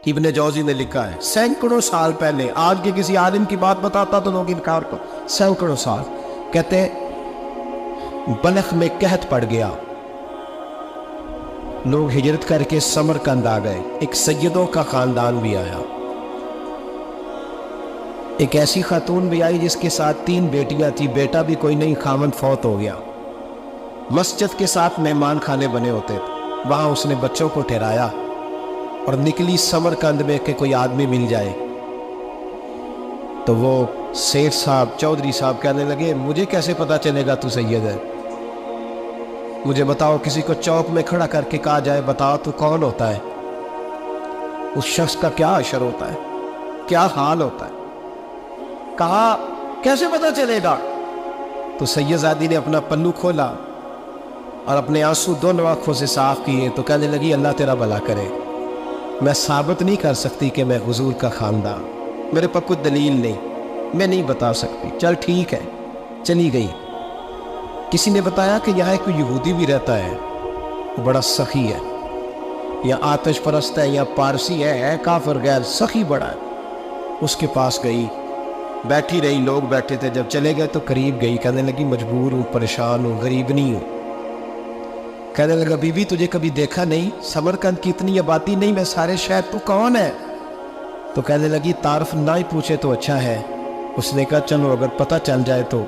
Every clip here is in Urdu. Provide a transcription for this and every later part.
ابن جوزی نے لکھا ہے سینکڑوں سال پہلے، آج کے کسی عالم کی بات بتاتا تو لوگ انکار کو، سینکڑوں سال کہتے ہیں بلخ میں قحط پڑ گیا، لوگ ہجرت کر کے سمرقند آ گئے، ایک سیدوں کا خاندان بھی آیا، ایک ایسی خاتون بھی آئی جس کے ساتھ 3 بیٹیاں تھی، بیٹا بھی کوئی نہیں، خاوند فوت ہو گیا، مسجد کے ساتھ مہمان خانے بنے ہوتے تھے، وہاں اس نے بچوں کو ٹھہرایا اور نکلی سمرقند میں کہ کوئی آدمی مل جائے، تو وہ سیٹھ صاحب چودھری صاحب کہنے لگے مجھے کیسے پتا چلے گا تو سید ہے، مجھے بتاؤ، کسی کو چوک میں کھڑا کر کے کہا جائے بتاؤ تو کون ہوتا ہے، اس شخص کا کیا اشر ہوتا ہے، کیا حال ہوتا ہے، کہا کیسے پتا چلے گا؟ تو سید زادی نے اپنا پلو کھولا اور اپنے آنسو دونوں آنکھوں سے صاف کیے تو کہنے لگی اللہ تیرا بھلا کرے، میں ثابت نہیں کر سکتی کہ میں حضور کا خاندان، میرے پاس کوئی دلیل نہیں، میں نہیں بتا سکتی، چل ٹھیک ہے، چلی گئی۔ کسی نے بتایا کہ یہاں ایک یہودی بھی رہتا ہے، وہ بڑا سخی ہے، یا آتش پرست ہے یا پارسی ہے کافر غیر، سخی بڑا ہے، اس کے پاس گئی، بیٹھی رہی، لوگ بیٹھے تھے، جب چلے گئے تو قریب گئی، کہنے لگی مجبور ہوں، پریشان ہوں، غریب نہیں ہوں، کہنے لگا بی بی تجھے کبھی دیکھا نہیں، سمرقند کی اتنی آبادی نہیں، میں سارے شہر، تو کون ہے؟ تو کہنے لگی تعارف نہ ہی پوچھے تو اچھا ہے۔ اس نے کہا چلو اگر پتہ چل جائے تو،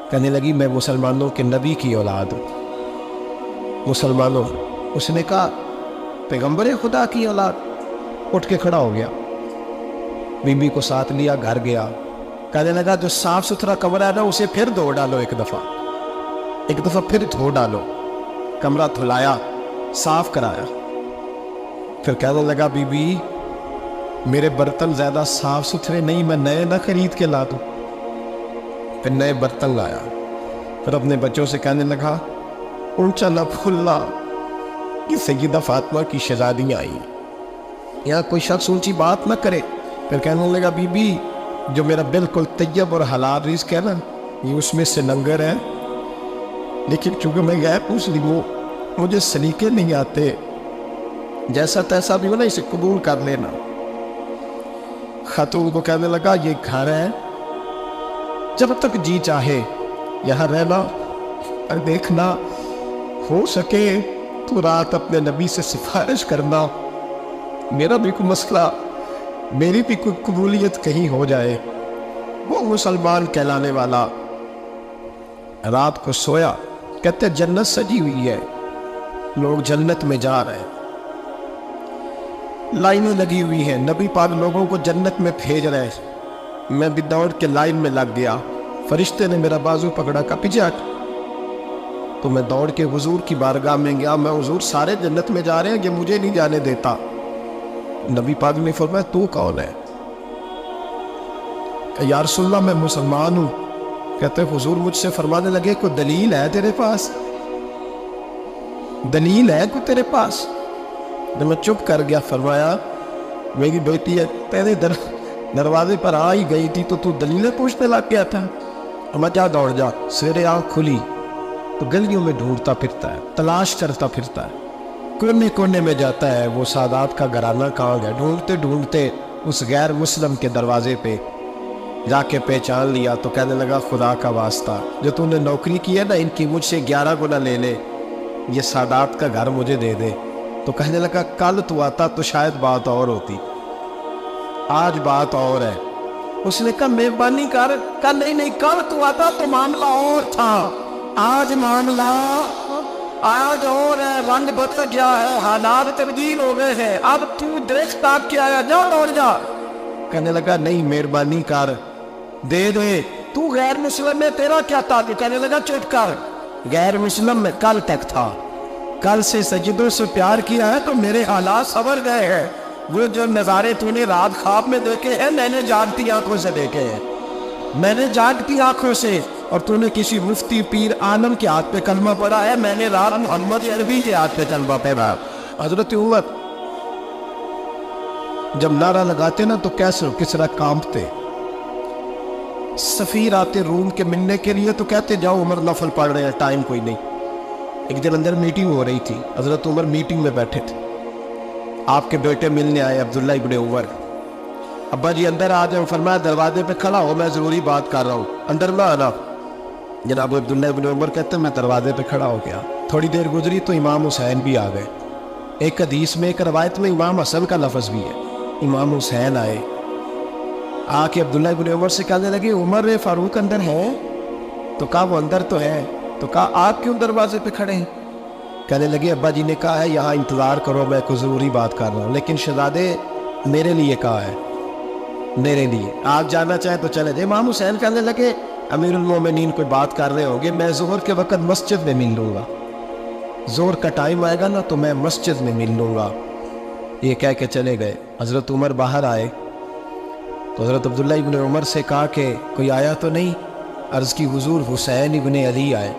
کہنے لگی میں مسلمانوں کے نبی کی اولاد ہوں، مسلمانوں، اس نے کہا پیغمبر خدا کی اولاد، اٹھ کے کھڑا ہو گیا، بی بی کو ساتھ لیا، گھر گیا، کہنے لگا جو صاف ستھرا کمرہ ہے نا اسے پھر دھو ڈالو، ایک دفعہ پھر دھو ڈالو، کمرہ دھلایا، صاف کرایا، پھر کہنے لگا بی بی میرے برتن زیادہ صاف ستھرے نہیں، میں نئے نہ خرید کے لا دوں، پھر نئے برتن لایا، پھر اپنے بچوں سے کہنے لگا اونچا نہ پھولنا، یہ سیدہ فاطمہ کی شہزادیاں آئی، یہاں کوئی شخص اونچی بات نہ کرے، پھر کہنے لگا بی بی جو میرا بالکل طیب اور حلال رزق ہے نا یہ اس میں سے لنگر ہے، لیکن چونکہ میں غیر مسلم ہوں مجھے سلیقے نہیں آتے، جیسا تیسا بھی ہو نا اسے قبول کر لینا۔ خاتون کو کہنے لگا یہ گھر ہے، جب تک جی چاہے یہاں رہنا، اور دیکھنا ہو سکے تو رات اپنے نبی سے سفارش کرنا، میرا بھی کوئی مسئلہ، میری بھی کوئی قبولیت کہیں ہو جائے، وہ مسلمان کہلانے والا۔ رات کو سویا، کہتے جنت سجی ہوئی ہے، لوگ جنت میں جا رہے ہیں، لائنیں لگی ہوئی ہیں، نبی پاک لوگوں کو جنت میں بھیج رہے ہیں، میں بھی دوڑ کے لائن میں لگ گیا، فرشتے نے میرا بازو پکڑا، کا پیچھے ہٹ، تو میں دوڑ کے حضور کی بارگاہ میں گیا، میں حضور سارے جنت میں جا رہے ہیں، یہ مجھے نہیں جانے دیتا۔ نبی پاک نے فرمایا تو کون ہے؟ کہ یا رسول اللہ میں مسلمان ہوں۔ کہتے حضور مجھ سے فرمانے لگے کوئی دلیل ہے تیرے پاس؟ دلیل ہے کوئی تیرے پاس؟ جب میں چپ کر گیا فرمایا میری بیٹی ہے تیرے دروازے پر آ ہی گئی تھی تو دلیلیں پوچھنے لگ گیا تھا، میں جا دوڑ جا، سویرے آنکھ کھلی تو گلیوں میں ڈھونڈتا پھرتا ہے، تلاش کرتا پھرتا ہے، کونے کونے میں جاتا ہے وہ سادات کا گھرانہ کہاں گیا، ڈھونڈتے ڈھونڈتے اس غیر مسلم کے دروازے پہ جا کے پہچان لیا، تو کہنے لگا خدا کا واسطہ جو تو نے نوکری کی ہے نا ان کی مجھ سے 11 گنا لے لے، یہ سادات کا گھر مجھے دے دے۔ تو کہنے لگا کل تو آتا تو شاید بات اور ہوتی، آج بات اور ہے۔ اس نے کہا مہربانی کر، کہا نہیں کل تو آتا تو معاملہ اور تھا، آج معاملہ آج اور ہے، رنگ بدل گیا ہے، حالات تبدیل ہو گئے ہیں، اب تو دیکھ تاک کے آیا، جا دوڑ جا۔ کہنے لگا نہیں مہربانی کر، دے دے، تو غیر مسلم میں تیرا کیا تعلق؟ کہنے لگا چپ کر، غیر مسلم میں کل تک تھا، کل سے سجدوں سے پیار کیا ہے تو میرے حالات سنور گئے ہیں، وہ جو نظارے تو نے رات خواب میں دیکھے ہیں میں نے جاگتی آنکھوں سے دیکھے ہیں، میں نے جاگتی آنکھوں سے، اور تو نے کسی مفتی پیر عالم کے ہاتھ پہ کلمہ پڑھا ہے، میں نے رات محمد عربی کے ہاتھ پہ کلمہ پڑھا۔ حضرت عمر جب نعرہ لگاتے نا تو کیسے کس طرح کانپتے، سفیر آتے روم کے ملنے کے لیے تو کہتے جاؤ عمر نفل پڑھ رہے ہیں، ٹائم کوئی نہیں۔ ایک دن اندر میٹنگ ہو رہی تھی، حضرت عمر میٹنگ میں بیٹھے تھے، آپ کے بیٹے ملنے آئے عبداللہ ابن عمر. ابا جی اندر آ جاؤ. فرمایا دروازے پہ کھڑا ہو, میں ضروری بات کر رہا ہوں, اندر نہ آنا. جناب عبداللہ ابن عمر کہتے ہیں میں دروازے پہ کھڑا ہو گیا. تھوڑی دیر گزری تو امام حسین بھی آ گئے. ایک حدیث میں ایک روایت میں امام حسن کا لفظ بھی ہے. امام حسین آئے, آ کے عبداللہ ابن عمر سے کہنے لگے عمر فاروق اندر ہے؟ تو کہا وہ اندر تو ہے. تو کہا آپ کیوں دروازے پہ کھڑے ہیں؟ کہنے لگے ابا جی نے کہا ہے یہاں انتظار کرو, میں کوئی ضروری بات کر رہا ہوں. لیکن شہزادے میرے لیے کہا ہے, میرے لیے آپ جانا چاہیں تو چلے جائیں. امام حسین کہنے لگے امیر المومنین کوئی بات کر رہے ہوگے, میں ظہر کے وقت مسجد میں مل لوں گا, ظہر کا ٹائم آئے گا نا تو میں مسجد میں مل لوں گا. یہ کہہ کے چلے گئے. حضرت عمر باہر آئے تو حضرت عبداللہ ابن عمر سے کہا کہ کوئی آیا تو نہیں؟ عرض کی حضور حسین ابن علی آئے.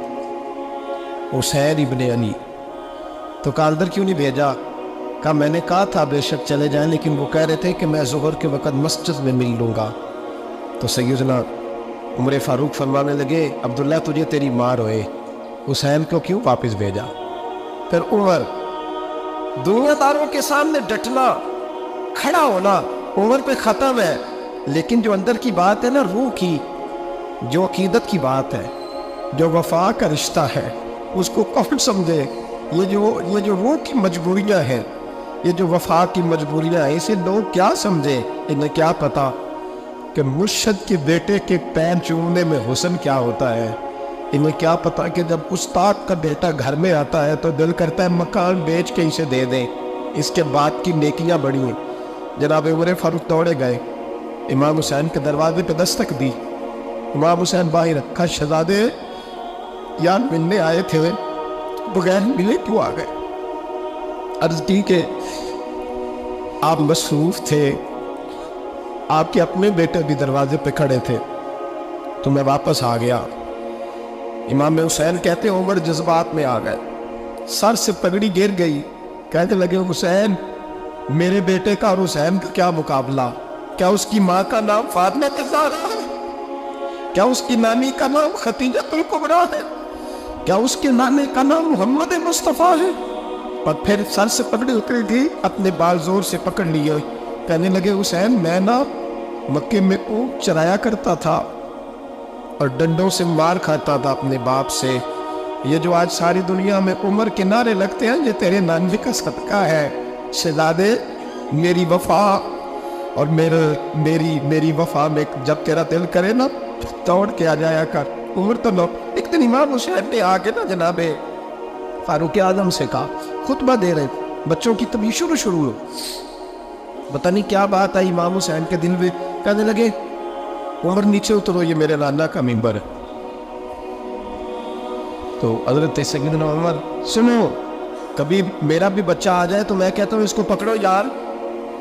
حسین ابن علی. تو کہا اندر کیوں نہیں بھیجا؟ کہا میں نے کہا تھا بے شک چلے جائیں, لیکن وہ کہہ رہے تھے کہ میں ظہر کے وقت مسجد میں مل لوں گا. تو سیدنا عمر فاروق فرمانے لگے عبداللہ تجھے تیری ماں روئے, حسین کو کیوں واپس بھیجا؟ پھر عمر دنیا داروں کے سامنے ڈٹنا, کھڑا ہونا عمر پہ ختم ہے, لیکن جو اندر کی بات ہے نا, روح کی, جو عقیدت کی بات ہے, جو وفا کا رشتہ ہے, اس کو کون سمجھے؟ یہ جو روح کی مجبوریاں ہیں, یہ جو وفا کی مجبوریاں ہیں, اسے لوگ کیا سمجھے؟ انہیں کیا پتا کہ مرشد کے بیٹے کے پیر چومنے میں حسن کیا ہوتا ہے. انہیں کیا پتا کہ جب استاد کا بیٹا گھر میں آتا ہے تو دل کرتا ہے مکان بیچ کے اسے دے دیں, اس کے بعد کی نیکیاں بڑی ہیں. جناب عمر فاروق دوڑے گئے, امام حسین کے دروازے پہ دستک دی. امام حسین باہر رکھا, شہزادے یار ملنے آئے تھے, بغیر ملے کیوں آ گئے؟ عرض کی کہ آپ مصروف تھے, آپ کے اپنے بیٹے بھی دروازے پہ کھڑے تھے, تو میں واپس آ گیا. امام حسین کہتے ہیں عمر جذبات میں آ گئے, سر سے پگڑی گر گئی. کہتے لگے حسین میرے بیٹے کا اور حسین کا کیا مقابلہ؟ کیا اس کی ماں کا نام فاطمہ الزہرا ہے؟ کیا اس کی نانی کا نام خدیجہ الکبریٰ ہے؟ کیا اس کے نانے کا نام محمد مصطفیٰ ہے؟ اور پھر سر سے پکڑی اتری تھی, اپنے بال زور سے پکڑ لیے. کہنے لگے حسین میں نا مکے میں اونٹ چرایا کرتا تھا اور ڈنڈوں سے مار کھاتا تھا اپنے باپ سے. یہ جو آج ساری دنیا میں عمر کے نعرے لگتے ہیں, یہ تیرے نانوے کا صدقہ ہے. شہزادے میری وفا اور میری وفا میں جب تیرا دل کرے نا توڑ کے آ جایا کر. عمر تو لو. ایک دن امام حسین نے آ کے نا جناب فاروق اعظم سے کہا, خطبہ دے رہے, بچوں کی تبھی شروع ہو, پتہ نہیں کیا بات آئی امام حسین کے دل میں. کہنے لگے عمر نیچے اترو, یہ میرے نانا کا ممبر ہے. تو حضرت سیدنا عمر سنو, کبھی میرا بھی بچہ آ جائے تو میں کہتا ہوں اس کو پکڑو یار,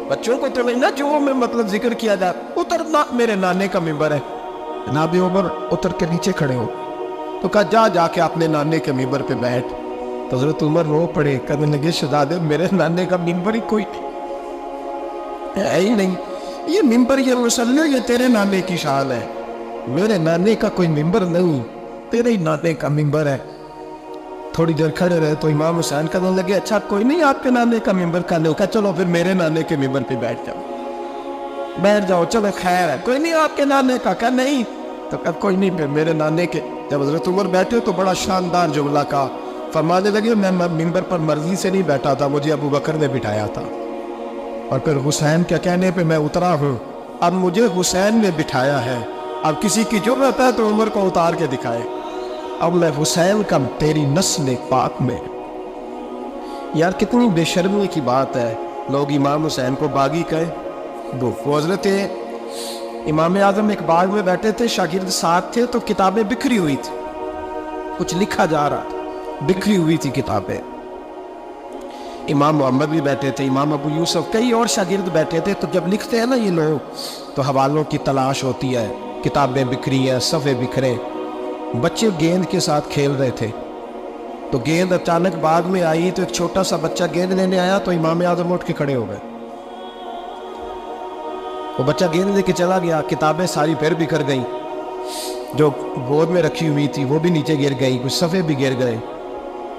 بچوں کو تو نہ جو میں مطلب ذکر کیا جائے, اترنا میرے نانے کا ممبر ہے. جناب عمر اتر کے نیچے کھڑے ہو. تو کہا جا کے اپنے نانے کے ممبر پہ بیٹھ. تو حضرت عمر رو پڑے, کہنے لگے شہزادے میرے نانے کا ممبر ہی کوئی ہے ہی نہیں. یہ ممبر, یہ مصلی, یہ تیرے نانے کی شان ہے. میرے نانے کا کوئی ممبر نہیں, تیرے ہی نانے کا ممبر ہے. تھوڑی دیر کھڑے رہے تو امام حسین کہنے لگے اچھا کوئی نہیں آپ کے نانے کا ممبر کا لو. کہا چلو پھر میرے نانے کے ممبر پہ بیٹھ جاؤ, چلو خیر ہے, کوئی نہیں آپ کے نانے کا. کہا نہیں. تو کہا کوئی نہیں پھر میرے نانے کے. جب حضرت عمر بیٹھے تو بڑا شاندار جملہ کہا, فرمانے لگے میں ممبر پر مرضی سے نہیں بیٹھا تھا, مجھے ابو بکر نے بٹھایا تھا, اور پھر حسین کے کہنے پہ میں اترا ہوں, اب مجھے حسین نے بٹھایا ہے. اب کسی کی جرأت ہے تو عمر کو اتار کے دکھائے, اب میں حسین کا تیری نسل پاک میں. یار کتنی بے شرمی کی بات ہے, لوگ امام حسین کو باغی کہیں. وہ حضرت امام اعظم ایک باغ میں بیٹھے تھے, شاگرد ساتھ تھے, تو کتابیں بکھری ہوئی تھی, کچھ لکھا جا رہا تھا, بکھری ہوئی تھی کتابیں. امام محمد بھی بیٹھے تھے, امام ابو یوسف, کئی اور شاگرد بیٹھے تھے. تو جب لکھتے ہیں نا یہ لوگ تو حوالوں کی تلاش ہوتی ہے, کتابیں بکھری ہیں, صفحے بکھرے. بچے گیند کے ساتھ کھیل رہے تھے, تو گیند اچانک باغ میں آئی, تو ایک چھوٹا سا بچہ گیند لینے آیا, تو امام اعظم اٹھ کے کھڑے ہو گئے. وہ بچہ گیند لے کے چلا گیا, کتابیں ساری پھر بکھر گئیں, جو گود میں رکھی ہوئی تھی وہ بھی نیچے گر گئی, کچھ صفحے بھی گر گئے.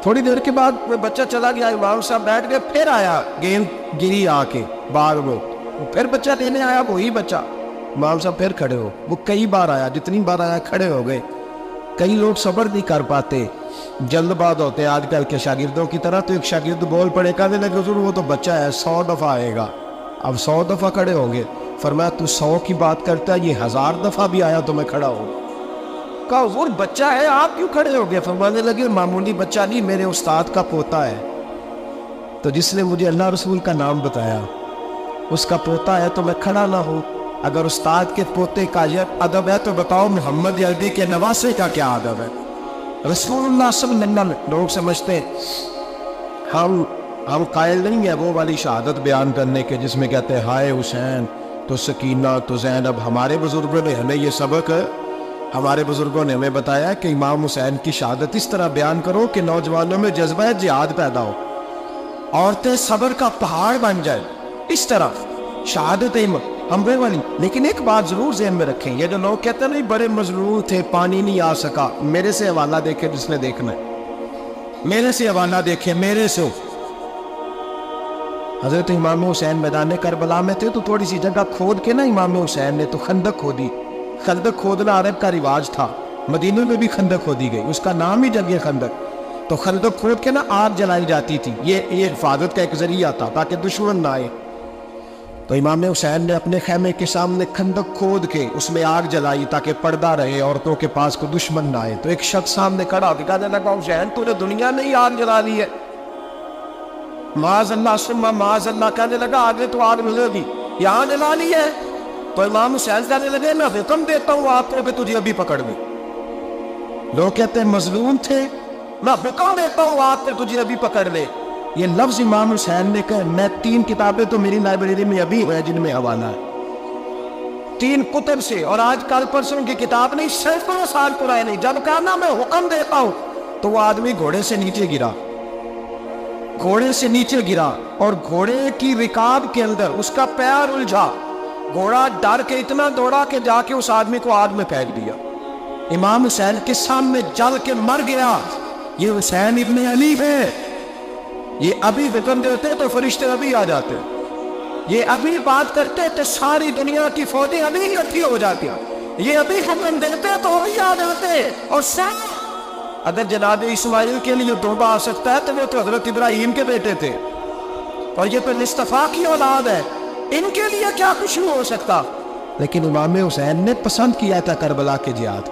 تھوڑی دیر کے بعد وہ بچہ چلا گیا, امام صاحب بیٹھ گئے, پھر آیا گیند گری آ کے باغ میں, پھر بچہ لینے آیا, وہی بچہ. امام صاحب پھر کھڑے ہو, وہ کئی بار آیا, جتنی بار آیا کھڑے ہو گئے. کئی لوگ صبر نہیں کر پاتے, جلد باز ہوتے ہیں آج کل کے شاگردوں کی طرح. تو ایک شاگرد بول پڑے, کہنے لگے حضور وہ تو بچہ ہے 100 دفعہ آئے گا. اب 100 دفعہ کھڑے ہوں گے. فرمایا تو 100 کی بات کرتا ہے, یہ 1000 دفعہ بھی آیا تو میں کھڑا ہوں. کہا حضور بچہ ہے آپ کیوں کھڑے ہو گئے؟ فرمانے لگے معمولی بچہ نہیں, میرے استاد کا پوتا ہے. تو جس نے مجھے اللہ رسول کا نام بتایا اس کا پوتا ہے تو میں کھڑا نہ ہوں. اگر استاد کے پوتے کا یہ ادب ہے تو بتاؤ محمد عربی کے نواسے کا کیا ادب ہے؟ رسول اللہ صلی اللہ علیہ وسلم. لوگ سمجھتے ہم قائل نہیں ہیں وہ والی شہادت بیان کرنے کے جس میں کہتے ہیں ہائے حسین تو سکینہ تو زینب. ہمارے بزرگوں نے ہمیں یہ سبق, ہمارے بزرگوں نے ہمیں بتایا کہ امام حسین کی شہادت اس طرح بیان کرو کہ نوجوانوں میں جذبہ جہاد پیدا ہو, عورتیں صبر کا پہاڑ بن جائے. اس طرح شہادت ہمرے والی. لیکن ایک بات ضرور ذہن میں رکھیں, یہ جو لوگ کہتے ہیں نہیں بڑے مظلوم تھے پانی نہیں آ سکا, میرے سے حوالہ دیکھیں جس نے دیکھنا ہے, میرے سے حوالہ دیکھیں, میرے سے. حضرت امام حسین میدان کربلا میں تھے تو تھوڑی سی جگہ کھود کے نا امام حسین نے تو خندق کھودی. خندق کھودنا عرب کا رواج تھا, مدینہ میں بھی خندق کھودی گئی, اس کا نام ہی جگہ خندق. تو خندق کھود کے نا آگ جلائی جاتی تھی, یہ حفاظت کا ایک ذریعہ تھا تاکہ دشمن نہ آئے. تو امام حسین نے اپنے خیمے کے سامنے خندق کھود کے اس میں آگ جلائی تاکہ پردہ رہے, عورتوں کے پاس کو دشمن نہ آئے. تو ایک شخص سامنے کھڑا ہو کے کہنے لگا حسین تو نے دنیا میں ہی آگ جلا لی ہے. معاذ اللہ ثم معاذ اللہ. کہنے لگا آگے تو آگ ملے گی, یہاں جلا لی ہے. تو امام حسین کہنے لگے میں حکم دیتا ہوں آپ کو کہ تجھے ابھی پکڑ لیں. لوگ کہتے ہیں مظلوم تھے, میں حکم دیتا ہوں آپ کو تجھے ابھی پکڑ لے. یہ لفظ امام حسین نے کہا. میں 3 کتابیں تو میری لائبریری میں ابھی ہیں جن میں حوالہ ہے, 3 کتب سے, اور آج کل پرسوں کی کتاب نہیں, سینکڑوں سال پرانی. جب کہنا میں حکم دیتا ہوں تو وہ آدمی گھوڑے سے نیچے گرا, گھوڑے سے نیچے گرا, اور گھوڑے کی رکاب کے اندر اس کا پیر الجھا. گھوڑا ڈر کے اتنا دوڑا کہ جا کے اس آدمی کو آگ میں پھینک دیا. امام حسین کے سامنے جل کے مر گیا. یہ حسین ابن علی ہے. یہ ابھی حکم دیتے تو فرشتے ابھی آ جاتے, یہ ابھی بات کرتے تو ساری دنیا کی فوجیں ابھی اکٹھی ہو جاتی, یہ ابھی حکم دیتے تو وہی آ جاتے. اور اگر جناب اسماعیل کے لیے توبہ آ سکتا ہے تو وہ تو حضرت ابراہیم کے بیٹے تھے, اور یہ تو مصطفیٰ کی اولاد ہے, ان کے لیے کیا کچھ نہیں ہو سکتا. لیکن امام حسین نے پسند کیا تھا کربلا کے جہاد,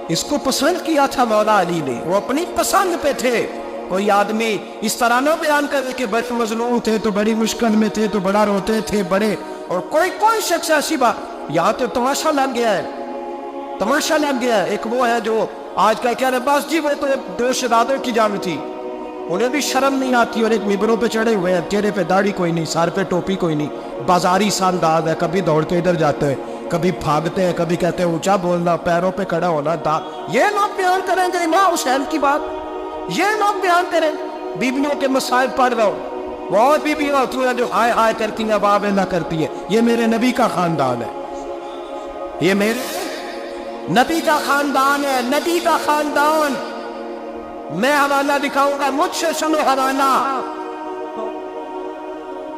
اس کو پسند کیا تھا مولا علی نے, وہ اپنی پسند پہ تھے. کوئی آدمی اس طرح نہ بیان کرے کہ بڑے مظلوم تھے تو بڑی مشکل میں تھے تو بڑا روتے تھے بڑے, اور کوئی شخص ایسی بات. یہاں تو تماشا لگ گیا ہے, تماشا لگ گیا ہے. ایک وہ ہے جو آج کا کہہ رہے بس جی وہ تو دو شہزادوں کی جان تھی, انہیں بھی شرم نہیں آتی, اور ایک ممبروں پہ چڑھے ہوئے ہیں, چہرے پہ داڑھی کوئی نہیں, سر پہ ٹوپی کوئی نہیں, بازاری سا انداز ہے, کبھی دوڑ کے ادھر جاتے ہیں, کبھی بھاگتے ہیں, کبھی کہتے ہیں اونچا بولنا, پیروں پہ کھڑا ہونا. یہ لوگ بیان کریں گے امام حسین کی بات, یہ لوگ بیان کریں. بیویوں کے مسائل پڑھ رہا ہوں, بہت بیویاں ہوتی ہیں جو آئے آئے کرتی ہیں, باب نہ کرتی ہیں. یہ میرے نبی کا خاندان ہے, یہ میرے نبی کا خاندان ہے, نبی کا خاندان. میں حوالہ دکھاؤں گا, مجھ سے سنو حوالہ.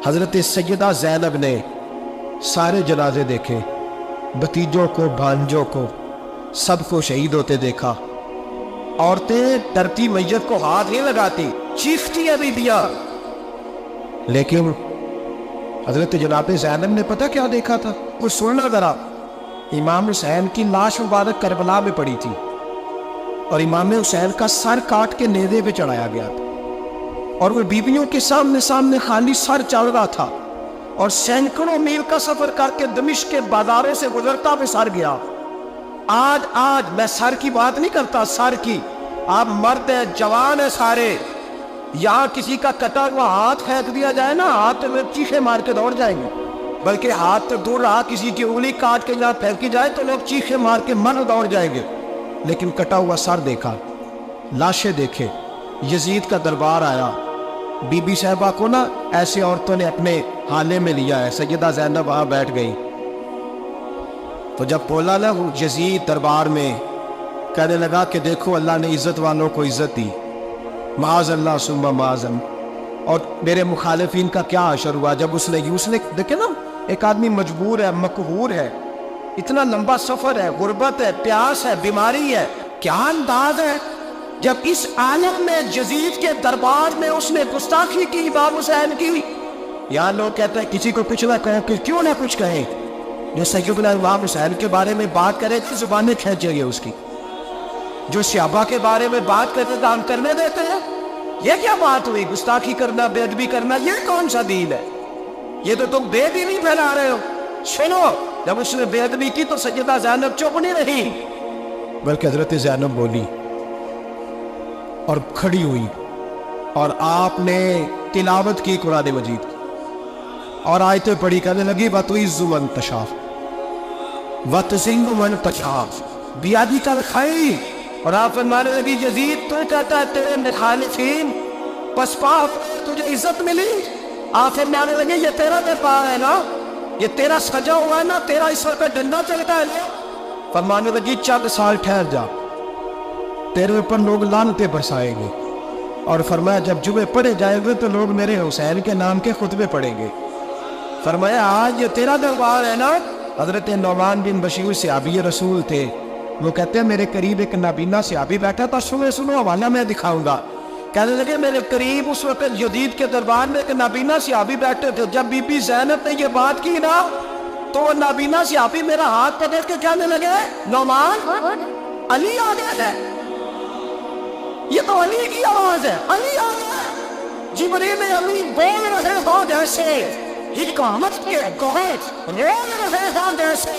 حضرت سیدہ زینب نے سارے جنازے دیکھے, بھتیجوں کو, بھانجوں کو, سب کو شہید ہوتے دیکھا. عورتیں ڈرتی میت کو ہاتھ نہیں لگاتی, چیختی ہے بیبیاں. لیکن حضرت جناب زینب نے پتہ کیا دیکھا تھا؟ وہ سننا ذرا. امام حسین کی لاش مبارک کربلا میں پڑی تھی, اور امام حسین کا سر کاٹ کے نیزے پہ چڑھایا گیا تھا, اور وہ بیویوں کے سامنے خالی سر چل رہا تھا, اور سینکڑوں میل کا سفر کر کے دمشق کے بازاروں سے گزرتا ہوئے سر گیا. آج میں سر کی بات نہیں کرتا, سر کی. آپ مرد ہیں, جوان ہیں سارے, یہاں کسی کا کٹا ہوا ہاتھ پھینک دیا جائے نا, ہاتھ میں چیخے مار کے دوڑ جائیں گے. بلکہ ہاتھ تو دور رہا, کسی کی انگلی کاٹ کے یہاں پھینکی جائے تو لوگ چیخے مار کے من دوڑ جائیں گے. لیکن کٹا ہوا سر دیکھا, لاشیں دیکھے. یزید کا دربار آیا, بی بی صاحبہ کو نا ایسے عورتوں نے اپنے حالے میں لیا ہے. سیدہ زینب وہاں بیٹھ گئی. تو جب بولا نا وہ یزید دربار میں, کہنے لگا کہ دیکھو اللہ نے عزت والوں کو عزت دی, معاذ اللہ ثم معاذ اللہ۔ اور میرے مخالفین کا کیا حشر ہوا جب اس نے دیکھے نا، ایک آدمی مجبور ہے، مقہور ہے، اتنا لمبا سفر ہے، غربت ہے، پیاس ہے، بیماری ہے، کیا انداز ہے جب اس عالم میں یزید کے دربار میں اس نے گستاخی کی امام حسین کی۔ یہاں لوگ کہتے ہیں کسی کو کچھ نہ کہیں، کہ کیوں نہ کچھ کہیں، جو سیدنا امام حسین کے بارے میں بات کرے تو زبانیں کھینچے گی اس کی، جو صحابہ کے بارے میں بات کرتے تو ہم کرنے دیتے ہیں۔ یہ کیا بات ہوئی؟ گستاخی کرنا، بے ادبی کرنا، یہ کون سا دین ہے؟ یہ تو تم بے دینی پھیلا رہے ہو۔ سنو، جب اس نے بے ادبی کی تو سیدہ زینب چپ نہیں رہی، بلکہ حضرت زینب بولی اور کھڑی ہوئی، اور آپ نے تلاوت کی قرآن مجید کی اور آیتیں پڑھی، کہنے لگی وَتُعِزُّ مَن تَشَاءُ وَتُذِلُّ مَن تَشَاءُ بِیَدِکَ الْخَیرُ۔ اور آپ فرمانے لگی یزید تو کہتا ہے تیرے مخالفین پس پاپ تجھے عزت ملی۔ آپ فرمانے لگے یہ تیرا دفاع ہے نا، یہ تیرا سجا ہوا ہے نا، تیرا اس وقت ڈنڈا چلتا ہے نا۔ فرمانے لگی چند سال ٹھہر جا، تیرے اوپر لوگ لعنتیں برسائیں گے، اور فرمایا جب جمعے پڑھے جائیں گے تو لوگ میرے حسین کے نام کے خطبے پڑھیں گے۔ فرمایا آج یہ تیرا دربار ہے نا۔ حضرت نعمان بن بشیر صحابی رسول تھے، وہ کہتے ہیں میرے قریب ایک نابینا صحابی بیٹھا تھا، سنو حوالہ میں دکھاؤں گا۔ کہنے لگے میرے قریب اس وقت یزید کے دربار میں ایک نابینا صحابی بیٹھے تھے، جب بی بی زینب نے یہ بات کی نا تو وہ نابینا صحابی میرا ہاتھ پکڑ کے کہنے لگے نعمان علی آ گیا ہے، یہ تو علی کی آواز ہے، علی آ گیا ہے۔ جبریل علی بول رہے ہو جیسے حکامت کے گوہر رول رہے ہو جیسے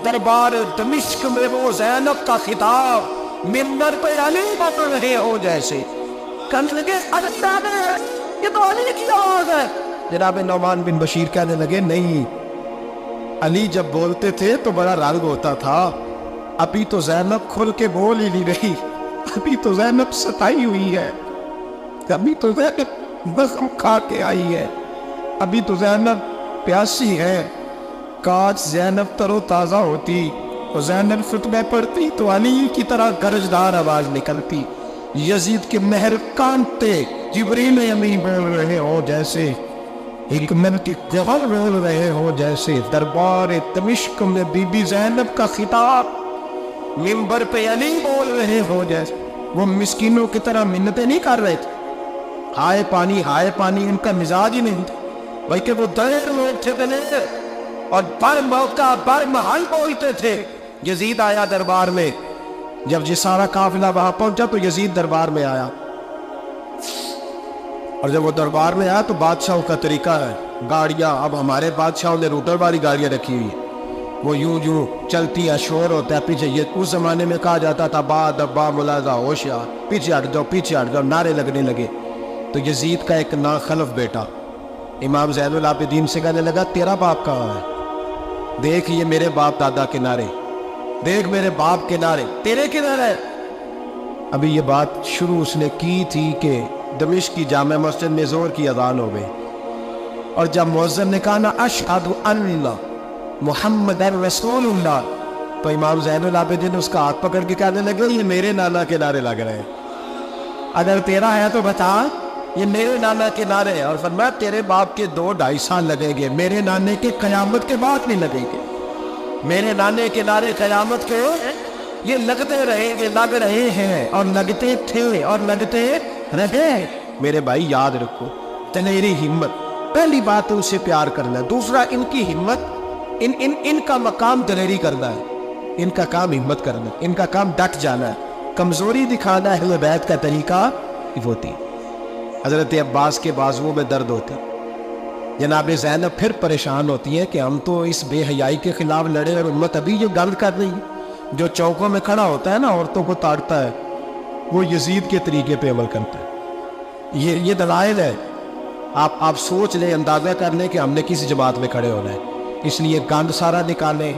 دربار دمشق میں وہ زینب کا خطاب منبر پہ علی بول رہے ہو جیسے۔ کہنے لگے یہ تو علی کی آواز ہے۔ جناب نعمان بن بشیر کہنے لگے نہیں، علی جب بولتے تھے تو بڑا رنگ ہوتا تھا، ابھی تو زینب کھل کے بول ہی نہیں رہی، ابھی تو زینب ستائی ہوئی ہے، ابھی تو زینب زخم کھا کے آئی ہے، ابھی تو زینب پیاسی ہے۔ کاش زینب تر و تازہ ہوتی اور زینب خطبہ پڑھتی تو علی کی طرح گرجدار آواز نکلتی، یزید کے مہر کانتے جبریل امین بول رہے ہو جیسے، حکمت کے گوہر بول رہے ہو جیسے، دربار دمشق میں بی بی زینب کا خطاب منبر پہ علی بول رہے ہو جیسے۔ وہ مسکینوں کی طرح منتیں نہیں کر رہے تھے، ہائے پانی ان کا مزاج ہی نہیں تھا، بلکہ وہ دلیر لوگ تھے، دلیر، اور بر موقع بر محل بولتے تھے۔ یزید آیا دربار میں، جب یہ سارا قافلہ وہاں پہنچا تو یزید دربار میں آیا، اور جب وہ دربار میں آیا تو بادشاہوں کا طریقہ ہے، گاڑیاں اب ہمارے بادشاہوں نے روٹر والی گاڑیاں رکھی ہوئی ہیں، وہ یوں چلتی ہے، شور ہوتا ہے پیچھے۔ یہ اس زمانے میں کہا جاتا تھا با دبا ملازہ ہوشیار، پیچھے ہٹ جاؤ، نعرے لگنے لگے۔ تو یزید کا ایک ناخلف بیٹا امام زین العابدین سے کہنے لگا تیرا باپ کہاں ہے؟ دیکھ یہ میرے باپ دادا کے نعرے، دیکھ میرے باپ کے نعرے، تیرے کدھر ہے؟ ابھی یہ بات شروع اس نے کی تھی کہ دمشق کی جامع مسجد میں زور کی اذان ہو گئی، اور جب مؤذن نے کہا نا اشہد ان محمد رسول اللہ، تو امام زین العابدین نے اس کا ہاتھ پکڑ کے کہنے لگے یہ میرے نانا کے نعرے لگ رہے ہیں، اگر تیرا ہے تو بتا، یہ میرے نانا کے نعرے ہیں۔ اور فرمایا تیرے باپ کے 2-2.5 سال لگیں گے، میرے نانے کے قیامت کے بعد نہیں لگیں گے، میرے نانے کے نعرے قیامت کے یہ لگتے رہیں گے، لگ رہے ہیں، اور لگتے تھے اور لگتے رہے۔ میرے بھائی یاد رکھو، دلیری ہمت پہلی بات ہے، اسے پیار کرنا ہے، دوسرا ان کی ہمت، ان کا مقام دلیری کرنا ہے، ان کا کام ہمت کرنا ہے، ان کا کام ڈٹ جانا ہے، کمزوری دکھانا اہل بیت کا طریقہ ہوتی۔ حضرت عباس کے بازوؤں میں درد ہوتے، جناب زینب پھر پریشان ہوتی ہے کہ ہم تو اس بے حیائی کے خلاف لڑے اور امت ابھی جو گند کر رہی ہے، جو چوکوں میں کھڑا ہوتا ہے نا عورتوں کو تاڑتا ہے، وہ یزید کے طریقے پہ عمل کرتا ہے۔ یہ دلائل ہے، آپ سوچ لیں، اندازہ کر لیں کہ ہم نے کس جماعت میں کھڑے ہونا ہے، اس لیے گند سارا نکالیں۔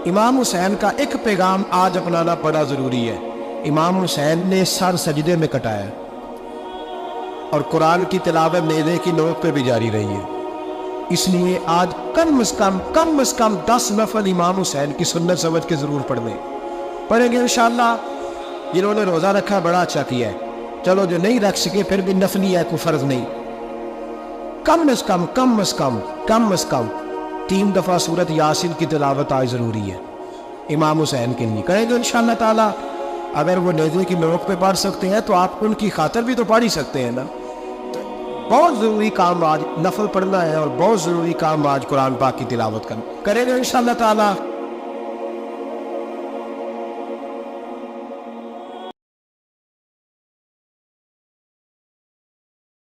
امام حسین کا ایک پیغام آج اپنانا بڑا ضروری ہے۔ امام حسین نے سر سجدے میں کٹایا اور قرآن کی تلاوت نیزے کی نوک پہ بھی جاری رہی ہے، اس لیے آج کم از کم 10 نفل امام حسین کی سنت سمجھ کے ضرور پڑھیں گے انشاءاللہ۔ جنہوں نے روزہ رکھا بڑا اچھا کیا ہے، چلو جو نہیں رکھ سکے پھر بھی نفلی ہے، کوئی فرض نہیں، کم از کم 3 دفعہ سورت یاسین کی تلاوت آج ضروری ہے امام حسین کے لیے. کریں گے انشاءاللہ تعالی. اگر وہ نیزے کی نوک پہ پڑھ سکتے ہیں تو آپ ان کی خاطر بھی تو پڑھ ہی سکتے ہیں نا. بہت ضروری کام آج نفل پڑھنا ہے، اور بہت ضروری کام آج قرآن پاک کی تلاوت کرنا. کریں گے انشاءاللہ تعالی.